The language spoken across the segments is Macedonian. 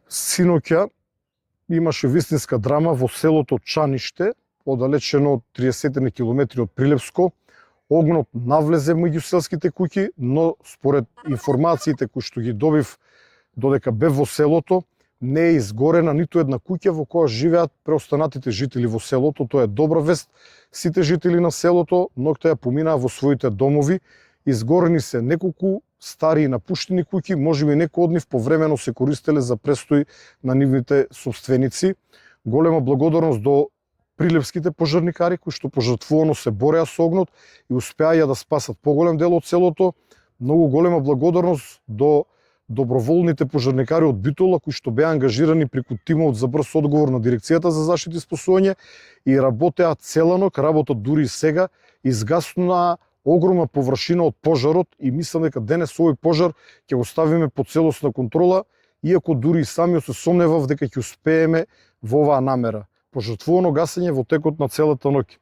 Синоќа имаше вистинска драма во селото Чаниште, оддалечено 30 километри од Прилепско. Огнот навлезе меѓу селските куќи, но според информациите кои што ги добив додека бев во селото, не е изгорена ниту една куќа во која живеат преостанатите жители во селото. Тоа е добра вест. Сите жители на селото ноќта ја поминаа во своите домови. Изгорени се неколку стари и напуштени куќи, можеби некои од нив повремено се користеле за престој на нивните собственици. Голема благодарност до прилепските пожарникари кои што пожртвувано се бореа со огнот и успеаја да спасат поголем дел од селото. Многу голема благодарност до доброволните пожарникари од Битола кои што беа ангажирани преку тимот за брз одговор на дирекцијата за заштита и спасување и работеа цела ноќ, работат дури и сега, изгаснаа огромна површина од пожарот и мислам дека денес овој пожар ќе го ставиме под целосна контрола, иако дури и самиот се сомневав дека ќе успееме во оваа намера. Пожртвувано гасење во текот на целата ноќ.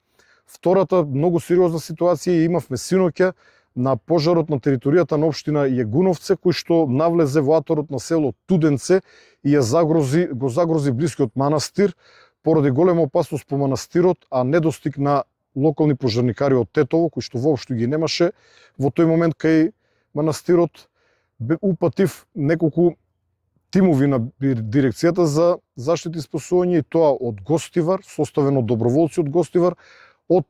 Втората многу сериозна ситуација имавме синоќа на пожарот на територијата на општина Јегуновце, кој што навлезе во аторот на село Туденце и го загрози блискиот манастир, поради голема опасност по манастирот, а недостиг на локални пожарникари од Тетово, кои што воопшто ги немаше во тој момент кај манастирот. Упатив неколку тимови на дирекцијата за заштита и спасување, и тоа од Гостивар, составено од доброволци од Гостивар, од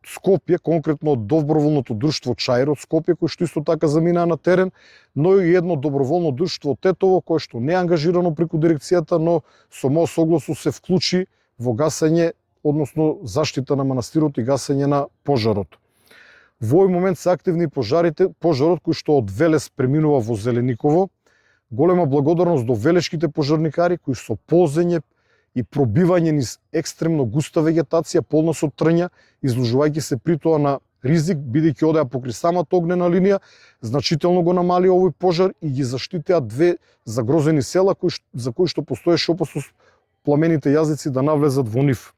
Скопје, конкретно од доброволното друштво Чаир од Скопје, кој што исто така заминаа на терен, но и едно доброволно друштво Тетово, кое што не е ангажирано преку дирекцијата, но со мој согласно се вклучи во гасење, односно заштита на манастирот и гасење на пожарот. Во овој момент се активни пожарите, пожарот кој што од Велес преминува во Зелениково. Голема благодарност до велешките пожарникари кои со ползење и пробивање низ екстремно густа вегетација, полна со трња, изложувајќи се при тоа на ризик, бидејќи одеа покри самата огнена линија, значително го намали овој пожар и ги заштитеа две загрозени села за кои што постоеше опасност пламените јазици да навлезат во нив.